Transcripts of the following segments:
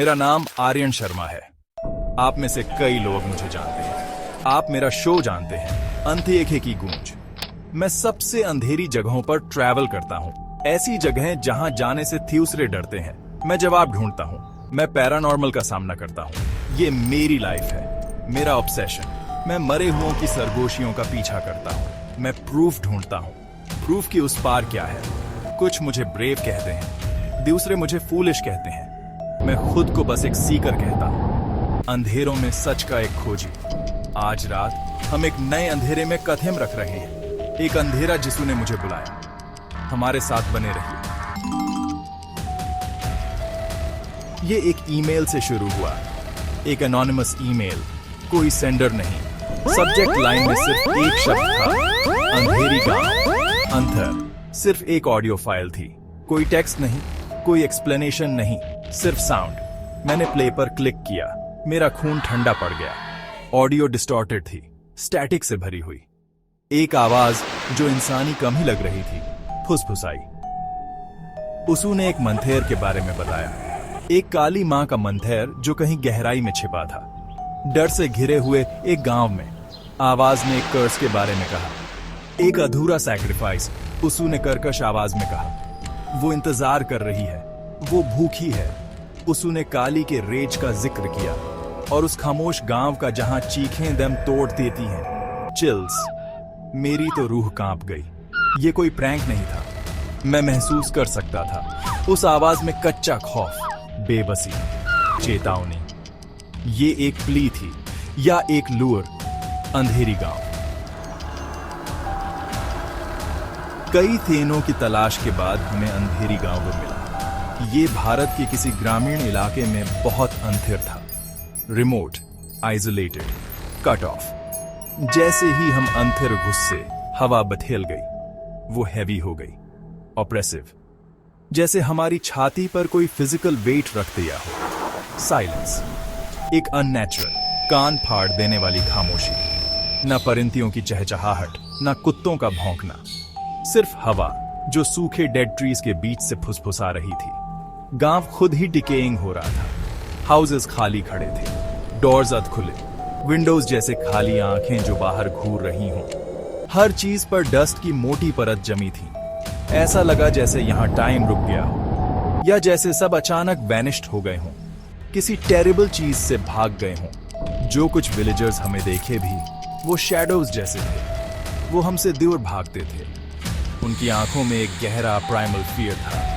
मेरा नाम आर्यन शर्मा है। आप में से कई लोग मुझे जानते हैं। आप मेरा शो जानते हैं, अंधेरे की गूंज। मैं सबसे अंधेरी जगहों पर ट्रैवल करता हूँ, ऐसी जगहें जहां जाने से दूसरे डरते हैं। मैं जवाब ढूंढता हूँ, मैं पैरानॉर्मल का सामना करता हूँ। ये मेरी लाइफ है, मेरा ऑब्सेशन। मैं मरे हुओं की सरगोशियों का पीछा करता हूँ। मैं प्रूफ ढूंढता हूँ, प्रूफ की उस पार क्या है। कुछ मुझे ब्रेव कहते हैं, दूसरे मुझे फूलिश कहते हैं। मैं खुद को बस एक सीकर कहता हूँ, अंधेरों में सच का एक खोजी। आज रात हम एक नए अंधेरे में कदम रख रहे हैं, एक अंधेरा जिसू ने मुझे बुलाया। हमारे साथ बने रहिए। ये एक ईमेल से शुरू हुआ, एक एनोनिमस ईमेल, कोई सेंडर नहीं। सब्जेक्ट लाइन में सिर्फ एक शब्द था, अंधेरी गांव। अंधर सिर्फ एक ऑडियो फाइल थी, कोई टेक्स्ट नहीं, कोई एक्सप्लेनेशन नहीं, सिर्फ साउंड। मैंने प्ले पर क्लिक किया, मेरा खून ठंडा पड़ गया। ऑडियो डिस्टॉर्टेड थी, स्टैटिक से भरी हुई। एक आवाज जो इंसानी कम ही लग रही थी, फुसफुसाई। उसू ने एक मंथेर के बारे में बताया, एक काली मां का मंथेर जो कहीं गहराई में छिपा था, डर से घिरे हुए एक गांव में। आवाज ने एक कर्स के बारे में कहा, एक अधूरा सैक्रिफाइस। उसू ने कर्कश आवाज में कहा, वो इंतजार कर रही है, वो भूखी है। उसू ने काली के रेज का जिक्र किया और उस खामोश गांव का जहां चीखें दम तोड़ देती हैं। चिल्स, मेरी तो रूह कांप गई। ये कोई प्रैंक नहीं था, मैं महसूस कर सकता था उस आवाज में कच्चा खौफ, बेबसी, चेतावनी। ये एक प्ली थी या एक लूर। अंधेरी गांव। कई थेनों की तलाश के बाद हमें अंधेरी गांव मिला। ये भारत के किसी ग्रामीण इलाके में बहुत अंधेर था, रिमोट, आइसोलेटेड, कट ऑफ। जैसे ही हम अंधेर घुसे, हवा बथेल गई, वो हैवी हो गई, ऑप्रेसिव, जैसे हमारी छाती पर कोई फिजिकल वेट रख दिया हो। साइलेंस, एक अननेचुरल, कान फाड़ देने वाली खामोशी। न परिंदियों की चहचहाहट, न कुत्तों का भौंकना, सिर्फ हवा जो सूखे डेड ट्रीज के बीच से फुसफुसा रही थी। गांव खुद ही डिकेइंग हो रहा था, हाउसेस खाली खड़े थे, डोर्स अधखुले, विंडोज जैसे खाली आंखें जो बाहर घूर रही हों। हर चीज पर डस्ट की मोटी परत जमी थी। ऐसा लगा जैसे यहां टाइम रुक गया हो, या जैसे सब अचानक वैनिश्ड हो गए हों, किसी टेरिबल चीज से भाग गए हों। जो कुछ विलेजर्स हमें देखे भी, वो शैडोज जैसे थे, वो हमसे दूर भागते थे। उनकी आंखों में एक गहरा प्राइमल फियर था,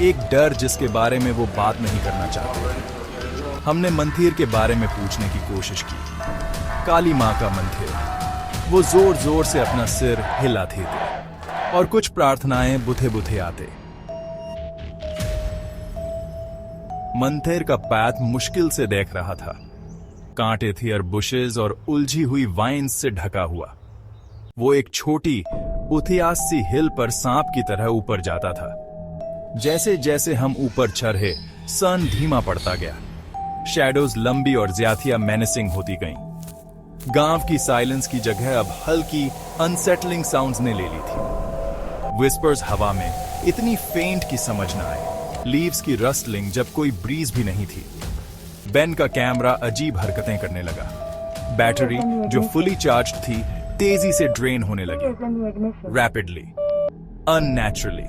एक डर जिसके बारे में वो बात नहीं करना चाहते थे। हमने मंथेर के बारे में पूछने की कोशिश की, काली मां का मंथेर। वो जोर जोर से अपना सिर हिलाते थे और कुछ प्रार्थनाएं बुथे बुथे आते। मंथेर का पैथ मुश्किल से देख रहा था, कांटे थे और बुशेस और उलझी हुई वाइन्स से ढका हुआ। वो एक छोटी उथियास सी हिल पर सांप की तरह ऊपर जाता था। जैसे जैसे हम ऊपर चढ़े, सन धीमा पड़ता गया, शैडोज लंबी और ज्यादा मेनेसिंग होती गईं। गांव की साइलेंस की जगह अब हल्की अनसेटलिंग साउंड्स ने ले ली थी। विस्पर्स हवा में, इतनी फेंट की समझ न आए। लीव्स की रस्टलिंग जब कोई ब्रीज भी नहीं थी। बेन का कैमरा अजीब हरकतें करने लगा। बैटरी जो फुली चार्ज थी तेजी से ड्रेन होने लगी, रैपिडली, अननेचुरली।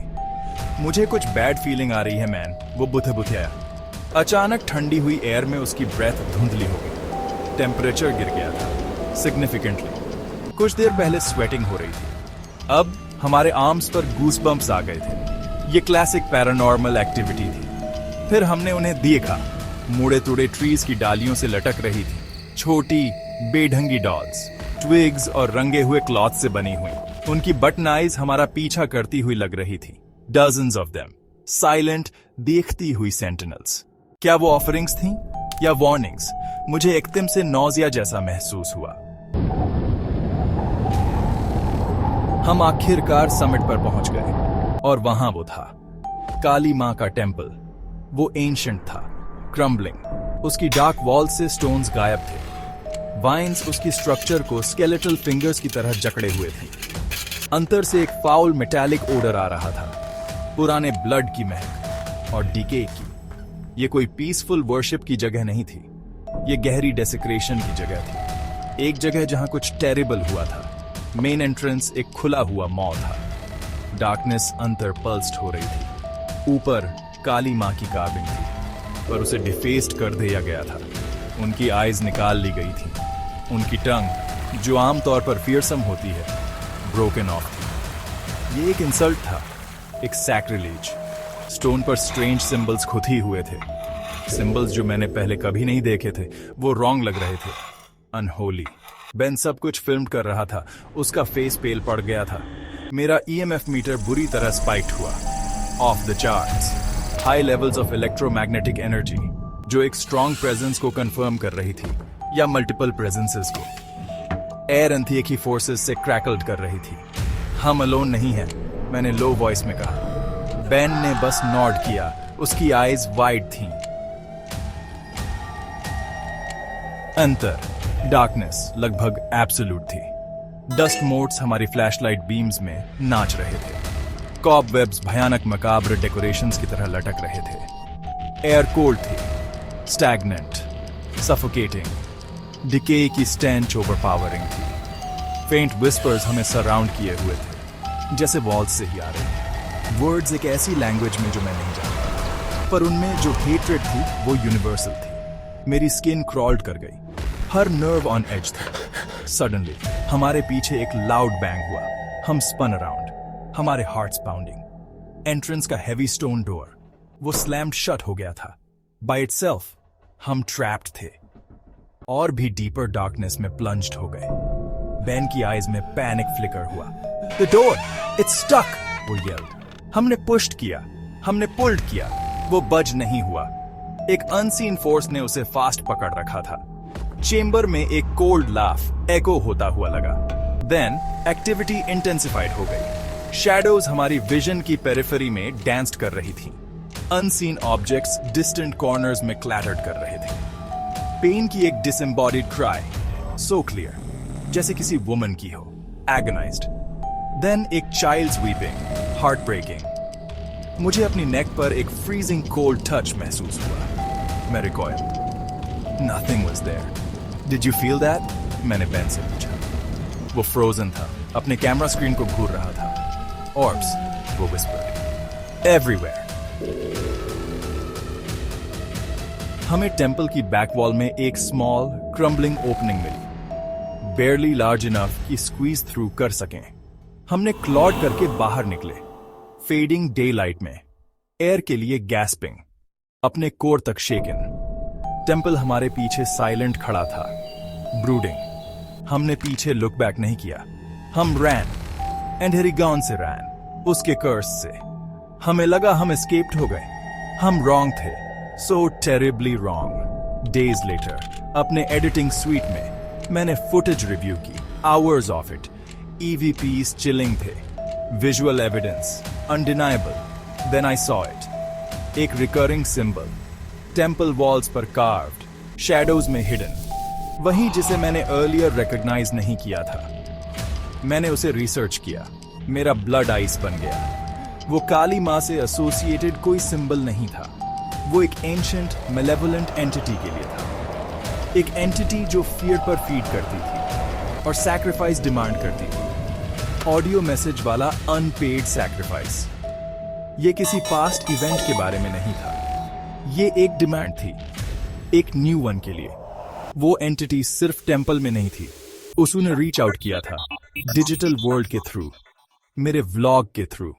मुझे कुछ बैड फीलिंग आ रही है मैन, वो बुथे बुथे आया। अचानक ठंडी हुई एयर में उसकी ब्रेथ धुंधली हो गई। टेम्परेचर गिर गया था सिग्निफिकेंटली। कुछ देर पहले स्वेटिंग हो रही थी, अब हमारे आर्म्स पर गूज़बम्प्स आ गए थे। ये क्लासिक पैरानॉर्मल एक्टिविटी थी। फिर हमने उन्हें देखा, मुड़े तुड़े ट्रीज की डालियों से लटक रही थी छोटी बेढंगी डॉल्स, ट्विग्स और रंगे हुए क्लॉथ से बनी हुई। उनकी बटन आइज हमारा पीछा करती हुई लग रही थी। डजन्स ऑफ देम, साइलेंट, देखती हुई सेंटिनल्स। क्या वो ऑफरिंग्स थीं या वार्निंग्स? मुझे एकदम से नौजिया जैसा महसूस हुआ। हम आखिरकार समिट पर पहुंच गए और वहां वो था, काली मां का टेम्पल। वो एंशिएंट था, क्रम्बलिंग। उसकी डार्क वॉल से स्टोन्स गायब थे। वाइन्स उसकी स्ट्रक्चर को स्केलेटल फिंगर्स की तरह जकड़े हुए थे। अंदर से एक फाउल मेटालिक ओडर आ रहा था, पुराने ब्लड की महक और डीके की। ये कोई पीसफुल वर्शिप की जगह नहीं थी, ये गहरी डेसिक्रेशन की जगह थी। एक जगह जहां कुछ टेरिबल हुआ था। मेन एंट्रेंस एक खुला हुआ मॉल था। डार्कनेस अंतर पल्स्ड हो रही थी। ऊपर काली मां की कार्विंग थी, पर उसे डिफेस्ड कर दिया गया था। उनकी आईज निकाल ली गई थी। उनकी टंग, जो आमतौर पर फियरसम होती है, ब्रोकन ऑफ थी। ये एक इंसल्ट था, एक सैक्रिलेज। स्टोन पर स्ट्रेंज सिंबल्स खुदी हुए थे, सिंबल्स जो मैंने पहले कभी नहीं देखे थे। वो रॉन्ग लग रहे थे, अनहोली। बेन सब कुछ फिल्म कर रहा था। उसका फेस पेल पड़ गया था। मेरा ईएमएफ मीटर बुरी तरह स्पाइक्ड हुआ, of the charts. High levels of electromagnetic energy, जो एक स्ट्रॉन्ग प्रेजेंस को कंफर्म कर रही थी, या मल्टीपल प्रेजेंसेस को। एयर अंथियकी फोर्सेस से क्रैकल्ड कर रही थी। हम अलोन नहीं हैं, मैंने लो वॉइस में कहा। बेन ने बस नॉड किया, उसकी आईज वाइड थीं। अंतर, डार्कनेस लगभग एब्सोल्यूट थी। डस्ट मोट्स हमारी फ्लैशलाइट बीम्स में नाच रहे थे। कॉबवेब्स भयानक मकाब्र डेकोरेशंस की तरह लटक रहे थे। एयर कोल्ड थी, स्टैग्नेंट, सफोकेटिंग। डिके की स्टेंच ओवरपावरिंग थी। फेंट विस्पर्स हमें सराउंड किए हुए थे, जैसे वॉल्स से ही आ रहे थे। वर्ड्स एक ऐसी लैंग्वेज में जो मैं नहीं जानता, पर उनमें जो हेट्रेड थी वो यूनिवर्सल थी। मेरी स्किन क्रॉल्ड कर गई, हर नर्व ऑन एज था। सडनली हमारे पीछे एक लाउड बैंग हुआ। हम स्पन अराउंड, हमारे हार्ट्स पाउंडिंग। एंट्रेंस का हेवी स्टोन डोर, वो स्लैम्ड शट हो गया था। बाय इटसेल्फ हम ट्रैप्ड थे, और भी डीपर डार्कनेस में प्लंज्ड हो गए। बेन की आईज में पैनिक फ्लिकर हुआ। द डोर, इट्स स्टक, वो येल्ड। हमने पुश्ड किया, हमने पुल्ड किया, वो बज नहीं हुआ। एक अनसीन फोर्स ने उसे फास्ट पकड़ रखा था। चेंबर में एक कोल्ड लाफ एको होता हुआ लगा। देन एक्टिविटी इंटेंसिफाइड हो गई। शैडोज हमारी विजन की पेरिफेरी में डांस्ड कर रही थी। अनसीन ऑब्जेक्ट्स डिस्टेंट कॉर्नर्स में क्लैटर्ड कर रहे थे। पेन की एक डिसएम्बॉडीड क्राई, सो क्लियर, जैसे किसी वुमन की हो, एगोनाइज्ड। देन एक चाइल्ड्स वीपिंग, हार्ट ब्रेकिंग। मुझे अपनी नेक पर एक फ्रीजिंग कोल्ड टच महसूस हुआ। मैं रिकॉइल्ड। Nothing was there. Did you feel that? मैंने बेन से पूछा। वो फ्रोजन था, अपने कैमरा स्क्रीन को घूर रहा था। Orbs, वो whispered. Everywhere. हमें टेंपल की बैक वॉल में एक स्मॉल क्रम्बलिंग ओपनिंग मिली, barely large enough कि स्क्वीज थ्रू कर सकें। हमने क्लॉड करके बाहर निकले, फेडिंग डे लाइट में, एयर के लिए गैस्पिंग, अपने कोर तक शेकन। टेंपल हमारे पीछे साइलेंट खड़ा था, ब्रूडिंग। हमने पीछे लुक बैक नहीं किया। हम रैन, एंड से रैन, उसके कर्स से। हमें लगा हम एस्केप्ड हो गए। हम रॉन्ग थे, so terribly wrong. Days later अपने एडिटिंग स्वीट में मैंने फुटेज रिव्यू की, hours of it. EVPs chilling थे, visual evidence undeniable. Then I saw it, एक रिकरिंग सिंबल, टेंपल वॉल्स पर कार्व्ड, शैडोज में हिडन, वही जिसे मैंने अर्लियर रिकॉग्नाइज नहीं किया था। मैंने उसे रिसर्च किया, मेरा ब्लड आइस बन गया। वो काली मां से एसोसिएटेड कोई सिंबल नहीं था, वो एक एंशिएंट मेलेवोलेंट एंटिटी के लिए था। एक एंटिटी जो फियर पर फीड करती थी और सैक्रिफाइस डिमांड करती थी। ऑडियो मैसेज वाला अनपेड सैक्रिफाइस। ये किसी पास्ट इवेंट के बारे में नहीं था, ये एक डिमांड थी, एक न्यू वन के लिए। वो एंटिटी सिर्फ टेंपल में नहीं थी, उसने रीच आउट किया था डिजिटल वर्ल्ड के थ्रू, मेरे व्लॉग के थ्रू।